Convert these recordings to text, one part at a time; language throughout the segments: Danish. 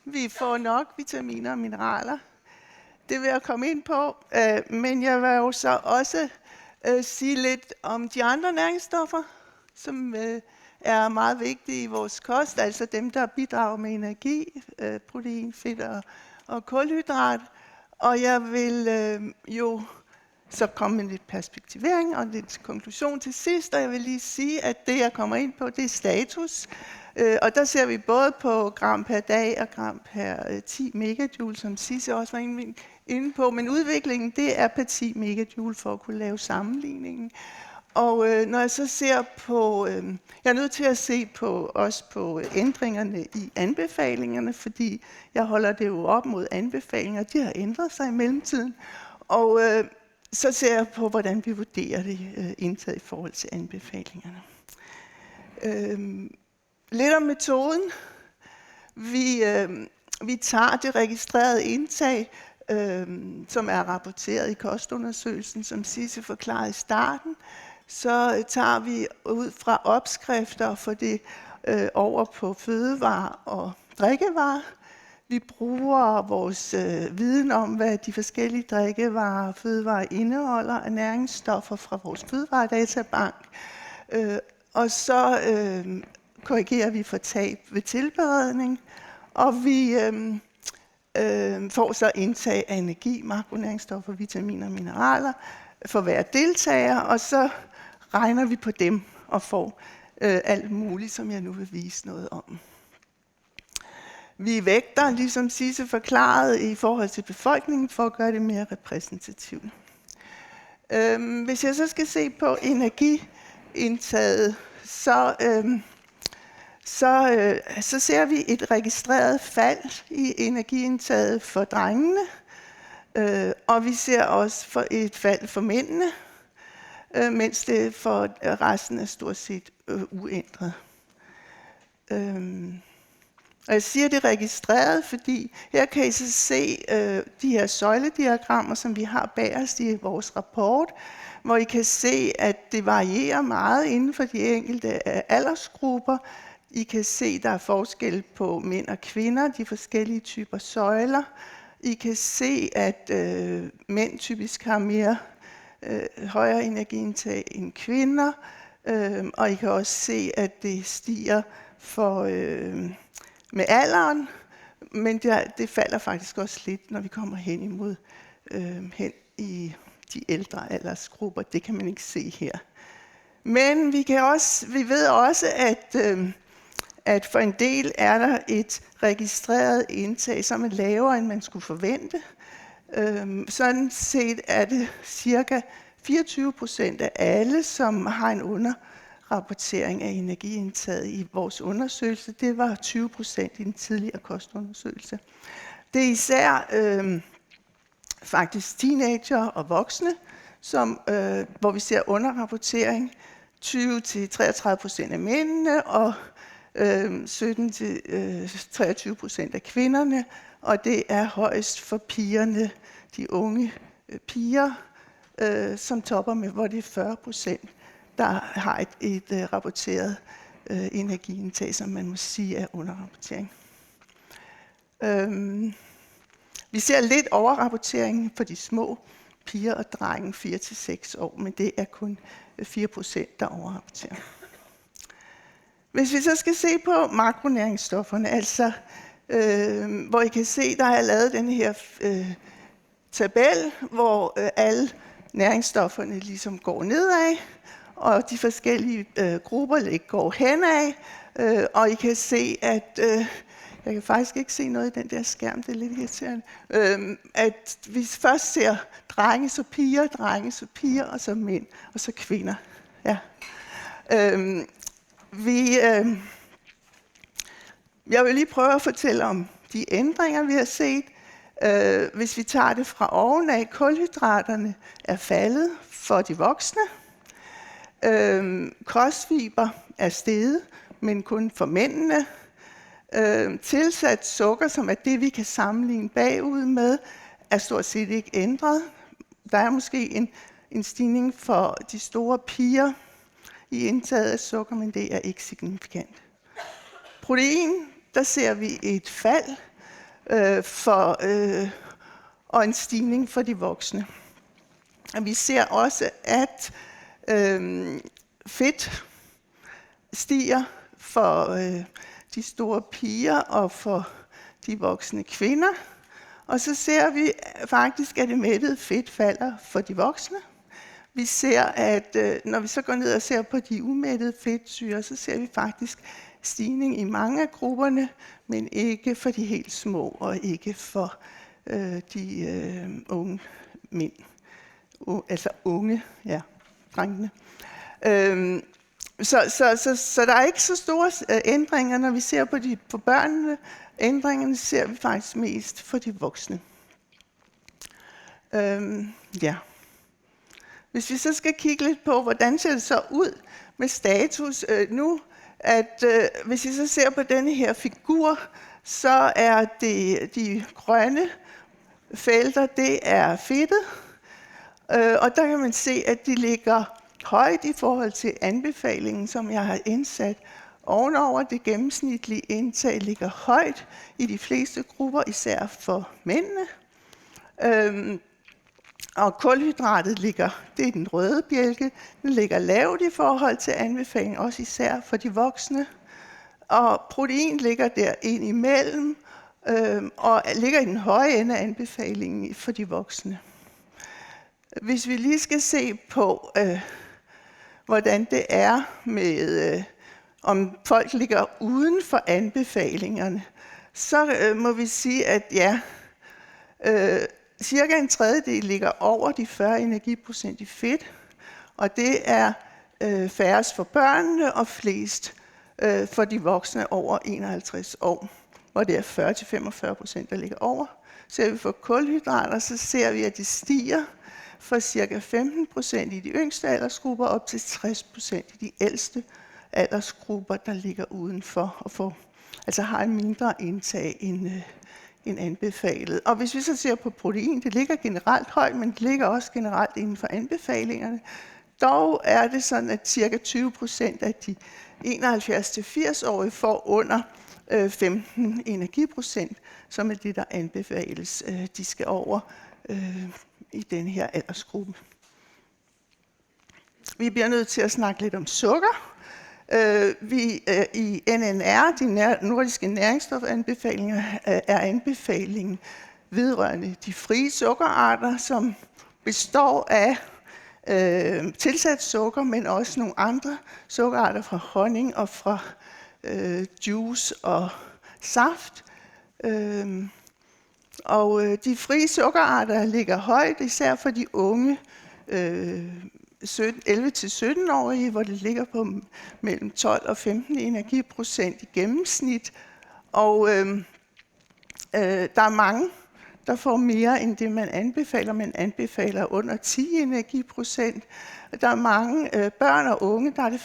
Vi får nok vitaminer og mineraler. Det vil jeg komme ind på, men jeg vil jo så også sige lidt om de andre næringsstoffer, som er meget vigtige i vores kost, altså dem, der bidrager med energi, protein, fedt og kulhydrat. Og jeg vil jo så komme med lidt perspektivering og lidt konklusion til sidst, og jeg vil lige sige, at det, jeg kommer ind på, det er status. Og der ser vi både på gram per dag og gram per 10 megajoule, som Sisse også var inde på, men udviklingen, det er per 10 megajoule for at kunne lave sammenligningen. Og når jeg så ser på, jeg er nødt til at se på også på ændringerne i anbefalingerne, fordi jeg holder det jo op mod anbefalinger, de har ændret sig i mellemtiden. Og så ser jeg på, hvordan vi vurderer det indtaget i forhold til anbefalingerne. Lidt om metoden. Vi tager det registrerede indtag, som er rapporteret i kostundersøgelsen, som Sisse forklarede i starten. Så tager vi ud fra opskrifter og får det over på fødevarer og drikkevarer. Vi bruger vores viden om, hvad de forskellige drikkevarer og fødevarer indeholder af næringsstoffer fra vores fødevaredatabank. Og så korrigerer vi for tab ved tilberedning, og vi får så indtag af energi, makronæringsstoffer, vitaminer og mineraler for hver deltager, og så regner vi på dem og får alt muligt, som jeg nu vil vise noget om. Vi vægter, ligesom Sisse forklarede, i forhold til befolkningen for at gøre det mere repræsentativt. Hvis jeg så skal se på energiindtaget, så ser vi et registreret fald i energiindtaget for drengene, og vi ser også et fald for mændene, mens det for resten er stort set uændret. Og jeg siger det registreret, fordi her kan I så se de her søjlediagrammer, som vi har bag os i vores rapport, hvor I kan se, at det varierer meget inden for de enkelte aldersgrupper. I kan se, der er forskel på mænd og kvinder, de forskellige typer søjler. I kan se, at mænd typisk har mere højere energiindtag end kvinder, og I kan også se, at det stiger med alderen, men det falder faktisk også lidt, når vi kommer hen imod hen i de ældre aldersgrupper. Det kan man ikke se her. Men vi ved også, at for en del er der et registreret indtag, som er lavere, end man skulle forvente. Sådan set er det cirka 24% af alle, som har en underrapportering af energiindtaget i vores undersøgelse. Det var 20% i den tidligere kostundersøgelse. Det er især faktisk teenager og voksne, hvor vi ser underrapportering. 20-33% af mændene og 17-23% af kvinderne, og det er højst for pigerne, de unge piger, som topper med, hvor det er 40%, der har et rapporteret energiindtag, som man må sige er underrapportering. Vi ser lidt overrapportering for de små piger og drenge 4-6 år, men det er kun 4%, der overrapporterer. Hvis vi så skal se på makronæringsstofferne, altså hvor I kan se, der har jeg lavet den her tabel, hvor alle næringsstofferne ligesom går nedad, og de forskellige grupper ikke går henad, og I kan se, at jeg kan faktisk ikke se noget i den der skærm, det er lidt irriterende, at vi først ser drenge så piger, og så mænd, og så kvinder. Ja. Jeg vil lige prøve at fortælle om de ændringer, vi har set. Hvis vi tager det fra ovenaf, kulhydraterne er faldet for de voksne. Kostfiber er steget, men kun for mændene. Tilsat sukker, som er det, vi kan sammenligne bagud med, er stort set ikke ændret. Der er måske en stigning for de store piger i indtaget af sukker, men det er ikke signifikant. Protein der ser vi et fald og en stigning for de voksne. Og vi ser også, at fedt stiger for de store piger og for de voksne kvinder. Og så ser vi faktisk, at det mættede fedt falder for de voksne. Vi ser, at når vi så går ned og ser på de umættede fedtsyrer, så ser vi faktisk stigning i mange af grupperne, men ikke for de helt små og ikke for de unge mænd. Altså unge, ja, drengene. Så der er ikke så store ændringer, når vi ser på børnene. Ændringerne ser vi faktisk mest for de voksne. Ja. Hvis vi så skal kigge lidt på, hvordan ser det så ud med status nu, at hvis vi så ser på denne her figur, så er det de grønne felter, det er fedtet. Og der kan man se, at de ligger højt i forhold til anbefalingen, som jeg har indsat. Ovenover det gennemsnitlige indtag ligger højt i de fleste grupper, især for mændene. Og kulhydratet ligger, det er den røde bjælke, den ligger lavt i forhold til anbefalingen, også især for de voksne. Og protein ligger der ind imellem, og ligger i den høje ende af anbefalingen for de voksne. Hvis vi lige skal se på, hvordan det er med, om folk ligger uden for anbefalingerne, så må vi sige, at ja, cirka en tredjedel ligger over de 40 energiprocent i fedt, og det er færrest for børnene og flest for de voksne over 51 år, hvor det er 40-45%, der ligger over. Ser vi for kulhydrater, så ser vi, at det stiger fra ca. 15% i de yngste aldersgrupper op til 60% i de ældste aldersgrupper, der ligger udenfor og altså har en mindre indtag end anbefalet. Og hvis vi så ser på protein, det ligger generelt højt, men det ligger også generelt inden for anbefalingerne. Dog er det sådan, at ca. 20% af de 71-80-årige får under 15 energiprocent, som er det, der anbefales, de skal over i denne her aldersgruppe. Vi bliver nødt til at snakke lidt om sukker. I NNR, de nordiske næringsstofanbefalinger, er anbefalingen vedrørende de frie sukkerarter, som består af tilsat sukker, men også nogle andre sukkerarter fra honning og fra juice og saft. Og de frie sukkerarter ligger højt, især for de unge 11-17-årige, hvor det ligger på mellem 12 og 15 energiprocent i gennemsnit. Og der er mange, der får mere end det, man anbefaler. Man anbefaler under 10 energiprocent. Der er mange børn og unge, der er det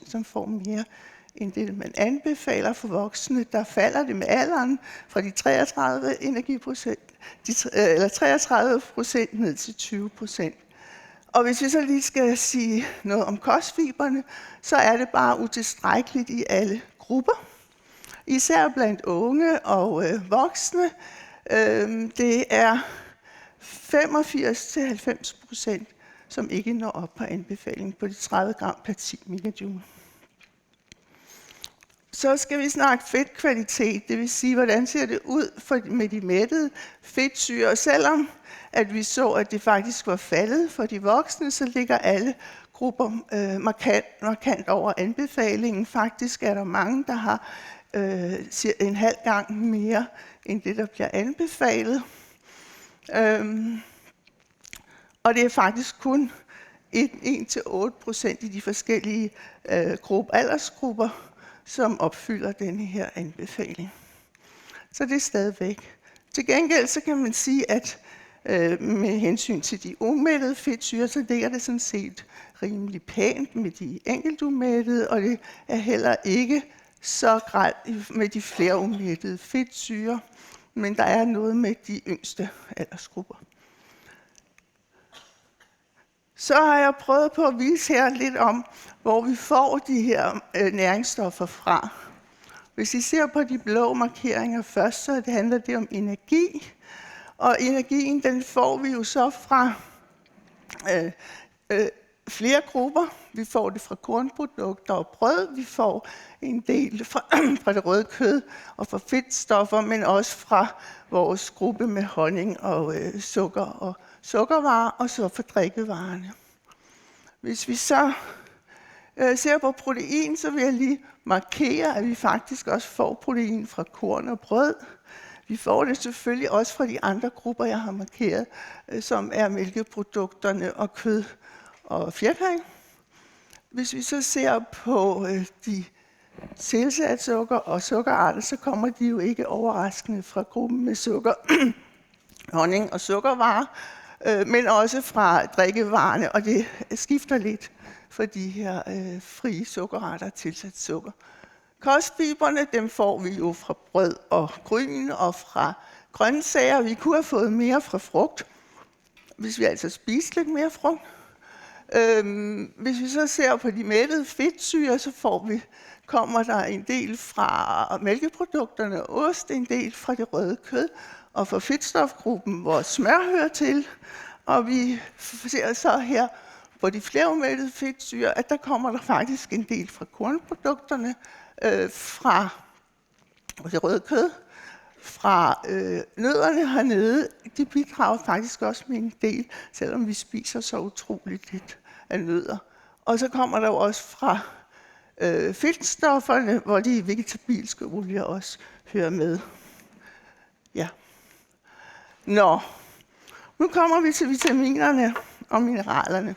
45-55%, som får mere end det, man anbefaler. For voksne, der falder det med alderen fra de 33 energiprocent, eller 33% ned til 20%. Og hvis vi så lige skal sige noget om kostfibrene, så er det bare utilstrækkeligt i alle grupper. Især blandt unge og voksne. Det er 85-90%, som ikke når op på anbefalingen på de 30 gram per 10 megajoule. Så skal vi snakke fedtkvalitet, det vil sige, hvordan ser det ud med de mættede fedtsyrer. Selvom at vi så, at det faktisk var faldet for de voksne, så ligger alle grupper markant over anbefalingen. Faktisk er der mange, der har en halv gang mere end det, der bliver anbefalet. Og det er faktisk kun 1-8% i de forskellige aldersgrupper, som opfylder denne her anbefaling. Så det er stadigvæk. Til gengæld så kan man sige, at med hensyn til de umættede fedtsyrer, så ligger det sådan set rimelig pænt med de enkeltumættede, og det er heller ikke så grelt med de flerumættede fedtsyrer, men der er noget med de yngste aldersgrupper. Så har jeg prøvet på at vise her lidt om, hvor vi får de her næringsstoffer fra. Hvis I ser på de blå markeringer først, så handler det om energi. Og energien, den får vi jo så fra flere grupper. Vi får det fra kornprodukter og brød. Vi får en del fra det røde kød og fra fedtstoffer, men også fra vores gruppe med honning og sukker og sukkervarer, og så fra drikkevarerne. Hvis vi så ser på protein, så vil jeg lige markere, at vi faktisk også får protein fra korn og brød. Vi får det selvfølgelig også fra de andre grupper, jeg har markeret, som er mælkeprodukterne og kød og fjerkræ. Hvis vi så ser på de tilsatsukker og sukkerarter, så kommer de jo ikke overraskende fra gruppen med sukker, honning og sukkervarer, men også fra drikkevarerne, og det skifter lidt for de her frie sukkerarter og tilsat sukker. Kostfiberne, dem får vi jo fra brød og gryn og fra grøntsager. Vi kunne have fået mere fra frugt, hvis vi altså spiste lidt mere frugt. Hvis vi så ser på de mættede fedtsyrer, så kommer der en del fra mælkeprodukterne og ost, en del fra det røde kød, og fra fedtstofgruppen, hvor smør hører til. Og vi ser så her på de flermættede fedtsyrer, at der kommer der faktisk en del fra kornprodukterne, fra det røde kød, fra nødderne hernede. De bidrager faktisk også med en del, selvom vi spiser så utroligt lidt af nødder. Og så kommer der jo også fra fedtstofferne, hvor de vegetabilske olier også hører med. Ja. Nå, nu kommer vi til vitaminerne og mineralerne.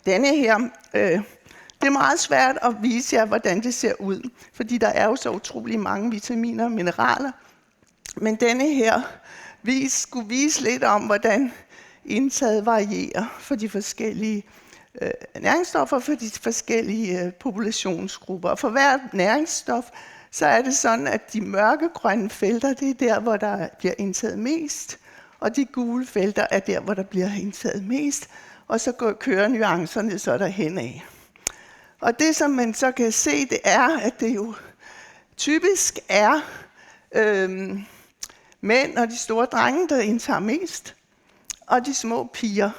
Denne her, det er meget svært at vise jer, hvordan det ser ud, fordi der er jo så utrolig mange vitaminer og mineraler. Men denne her skulle vise lidt om, hvordan indtaget varierer for de forskellige næringsstoffer, for de forskellige populationsgrupper. Og for hver næringsstof, så er det sådan, at de mørkegrønne felter, det er der, hvor der bliver indtaget mest, og de gule felter er der, hvor der bliver indtaget mest, og så kører nuancerne så derhen af. Og det, som man så kan se, det er, at det jo typisk er mænd og de store drenge, der indtager mest, og de små piger,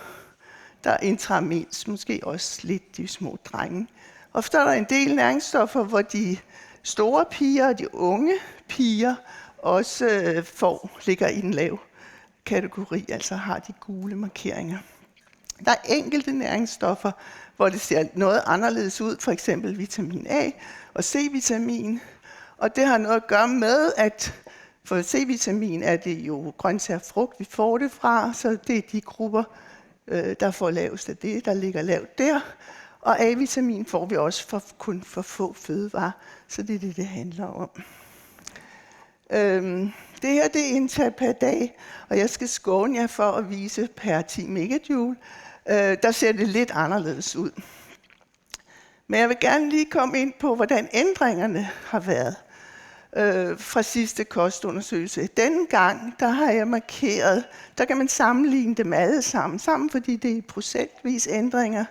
der indtager mindst, måske også lidt de små drenge. Og så er der en del næringsstoffer, hvor de store piger og de unge piger også ligger i en lav kategori, altså har de gule markeringer. Der er enkelte næringsstoffer, hvor det ser noget anderledes ud, for eksempel vitamin A og C-vitamin. Og det har noget at gøre med, at for C-vitamin er det jo grøntsager og frugt, vi får det fra, så det er de grupper, der får lavest af det, der ligger lavt der. Og A-vitamin får vi også kun for få fødevarer, så det er det handler om. Det her det er indtag per dag, og jeg skal skåne jer for at vise per 10 megajoule. Der ser det lidt anderledes ud. Men jeg vil gerne lige komme ind på, hvordan ændringerne har været fra sidste kostundersøgelse. Denne gang, der har jeg markeret, der kan man sammenligne dem alle sammen, fordi det er procentvis ændringer.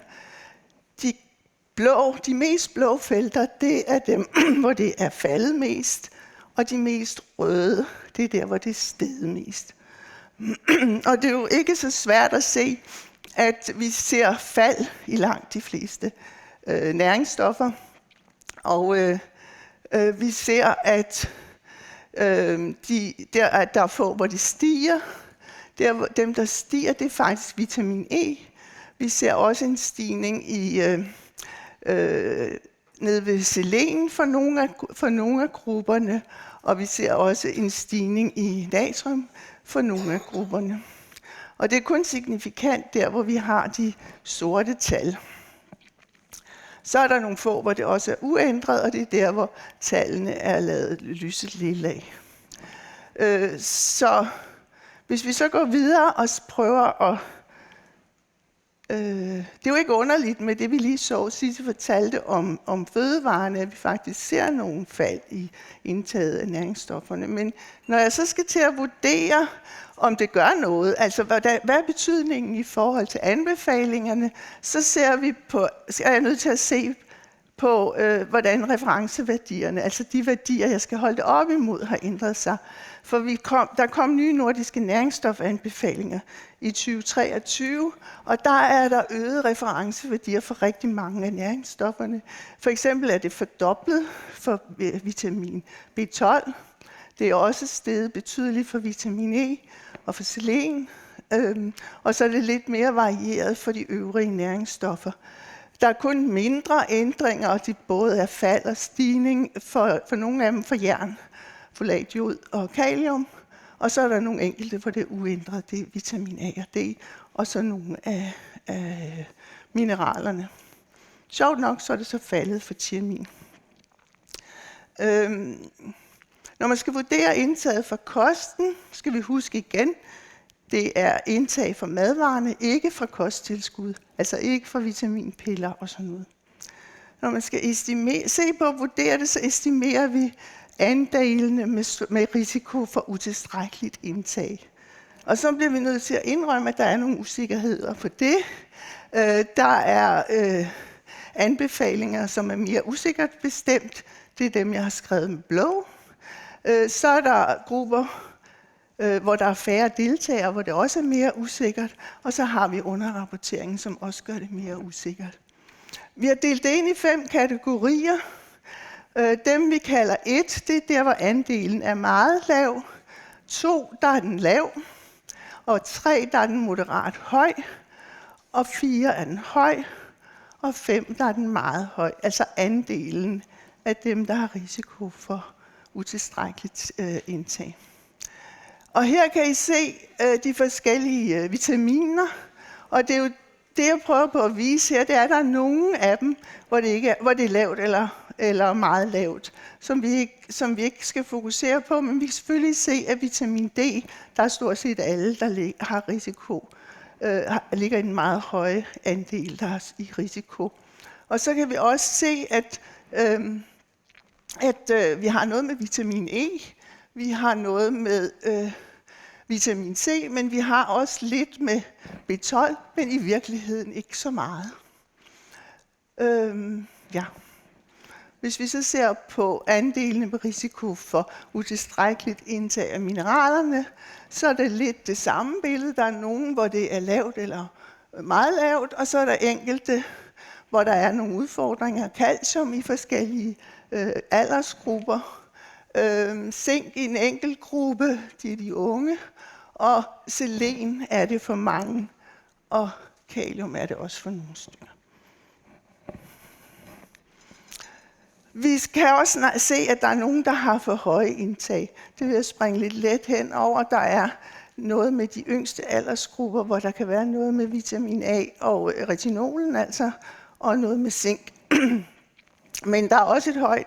De mest blå felter, det er dem, hvor det er faldet mest, og de mest røde, det er der, hvor det er steget mest. Og det er jo ikke så svært at se, at vi ser fald i langt de fleste næringsstoffer. Og vi ser, at der er få, hvor det stiger. Dem, der stiger, det er faktisk vitamin E. Vi ser også en stigning i nede ved selen for nogle af grupperne, og vi ser også en stigning i natrium for nogle af grupperne. Og det er kun signifikant der, hvor vi har de sorte tal. Så er der nogle få, hvor det også er uændret, og det er der, hvor tallene er lavet lyset lilla af. Så hvis vi så går videre og prøver at det er jo ikke underligt med det, vi lige så. Sisse fortalte om fødevarene, at vi faktisk ser nogle fald i indtaget af næringsstofferne. Men når jeg så skal til at vurdere, om det gør noget, altså hvad er betydningen i forhold til anbefalingerne, så er jeg nødt til at se på, hvordan referenceværdierne, altså de værdier, jeg skal holde det op imod, har ændret sig. For der kom nye nordiske næringsstofanbefalinger i 2023, og der er der øgede referenceværdier for rigtig mange af næringsstofferne. For eksempel er det fordoblet for vitamin B12. Det er også steget betydeligt for vitamin E og for selen. Og så er det lidt mere varieret for de øvrige næringsstoffer. Der er kun mindre ændringer, og de både er fald og stigning for nogle af dem for jern, folat, jod og kalium. Og så er der nogle enkelte, hvor det er uændret, det er vitamin A og D, og så nogle af mineralerne. Sjovt nok, så er det så faldet for thiamin. Når man skal vurdere indtaget fra kosten, skal vi huske igen, det er indtag fra madvarerne, ikke fra kosttilskud, altså ikke fra vitaminpiller og sådan noget. Når man skal se på at vurdere det, så estimerer vi andelene med risiko for utilstrækkeligt indtag. Og så bliver vi nødt til at indrømme, at der er nogle usikkerheder på det. Der er anbefalinger, som er mere usikkert bestemt. Det er dem, jeg har skrevet med blå. Så er der grupper, hvor der er færre deltagere, hvor det også er mere usikkert. Og så har vi underrapporteringen, som også gør det mere usikkert. Vi har delt det ind i 5 kategorier. Dem vi kalder 1, det er der, hvor andelen er meget lav. 2, der er den lav. Og 3, der er den moderat høj. Og 4 er den høj. Og 5, der er den meget høj. Altså andelen af dem, der har risiko for utilstrækkeligt indtag. Og her kan I se de forskellige vitaminer. Og det er jo det, jeg prøver på at vise her, det er, at der er nogle af dem, hvor det er lavt eller meget lavt, som vi ikke skal fokusere på, men vi kan selvfølgelig se, at vitamin D, der er stort set alle, der har risiko, ligger i en meget høj andel, der er i risiko. Og så kan vi også se, at vi har noget med vitamin E, vi har noget med vitamin C, men vi har også lidt med B12, men i virkeligheden ikke så meget. Ja. Hvis vi så ser på andelene med risiko for utilstrækkeligt indtag af mineralerne, så er det lidt det samme billede. Der er nogen, hvor det er lavt eller meget lavt, og så er der enkelte, hvor der er nogle udfordringer. Calcium i forskellige aldersgrupper. Zink i en enkelt gruppe, det er de unge. Og selen er det for mange, og kalium er det også for nogle stykker. Vi kan også se, at der er nogen, der har for høje indtag. Det vil jeg springe lidt let hen over. Der er noget med de yngste aldersgrupper, hvor der kan være noget med vitamin A og retinolen, altså, og noget med zink. Men der er også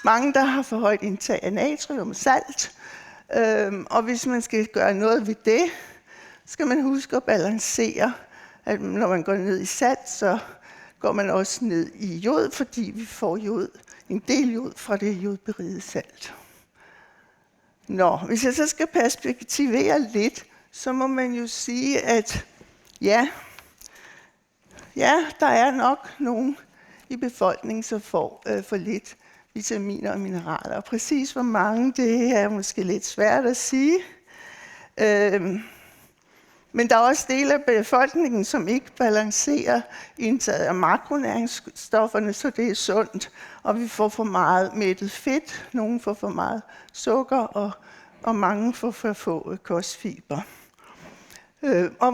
mange, der har for højt indtag af natrium og salt. Og hvis man skal gøre noget ved det, skal man huske at balancere, at når man går ned i salt, så går man også ned i jod, fordi vi får en del jod fra det jodberigede salt. Hvis jeg så skal perspektivere lidt, så må man jo sige, at ja, der er nok nogen i befolkningen, som får for lidt vitaminer og mineraler. Og præcis hvor mange, det er måske lidt svært at sige. Men der er også dele af befolkningen, som ikke balancerer indtaget af makronæringsstofferne, så det er sundt. Og vi får for meget mættet fedt, nogle får for meget sukker, og mange får for få kostfiber. Og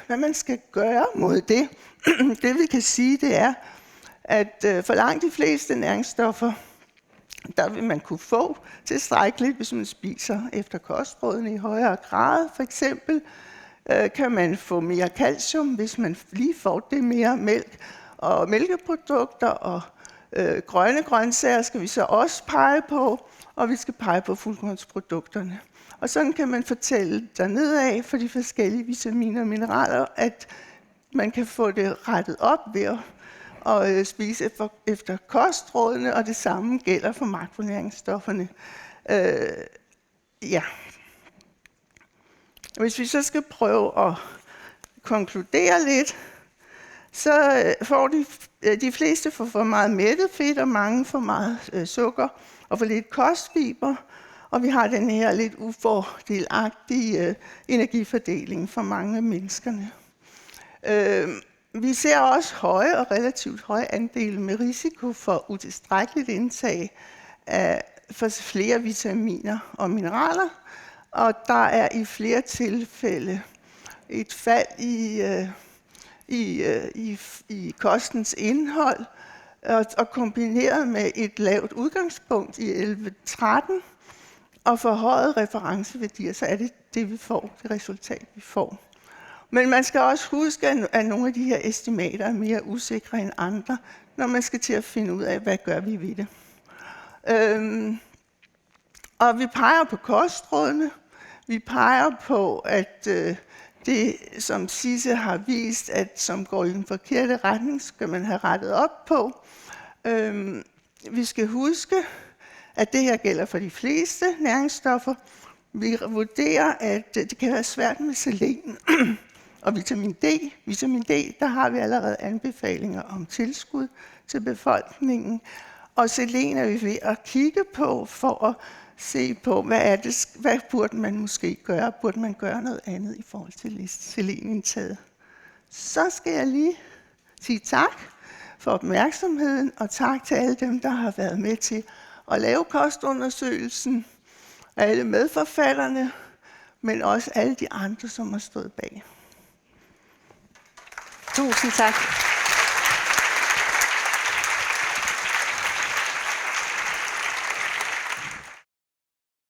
hvad man skal gøre mod det, det vi kan sige, det er, at for langt de fleste næringsstoffer, der vil man kunne få tilstrækkeligt, hvis man spiser efter kostrådene i højere grad. For eksempel kan man få mere calcium, hvis man lige får det mere mælk og mælkeprodukter, og grønne grøntsager skal vi så også pege på, og vi skal pege på fuldkornsprodukterne. Og sådan kan man fortælle dernede af for de forskellige vitaminer og mineraler, at man kan få det rettet op ved at spise efter kostrådene, og det samme gælder for makronæringsstofferne. Ja. Hvis vi så skal prøve at konkludere lidt, så får de fleste for meget mættet fedt, og mange for meget sukker og for lidt kostfiber. Og vi har den her lidt ufordelagtige energifordeling for mange af menneskerne. Vi ser også høje og relativt høje andele med risiko for utilstrækkeligt indtag af for flere vitaminer og mineraler, og der er i flere tilfælde et fald i kostens indhold, og kombineret med et lavt udgangspunkt i 11-13 og forhøjede referenceværdier, så er det vi får, det resultat, vi får. Men man skal også huske, at nogle af de her estimater er mere usikre end andre, når man skal til at finde ud af, hvad gør vi ved det. Og vi peger på kostrådene. Vi peger på, at det, som Sisse har vist, at som går i den forkerte retning, skal man have rettet op på. Vi skal huske, at det her gælder for de fleste næringsstoffer. Vi vurderer, at det kan være svært med selen og vitamin D. Vitamin D, der har vi allerede anbefalinger om tilskud til befolkningen. Og selen er vi ved at kigge på for at se på, hvad burde man måske gøre? Burde man gøre noget andet i forhold til selenindtaget? Så skal jeg lige sige tak for opmærksomheden, og tak til alle dem, der har været med til at lave kostundersøgelsen, alle medforfatterne, men også alle de andre, som har stået bag. Tusind tak.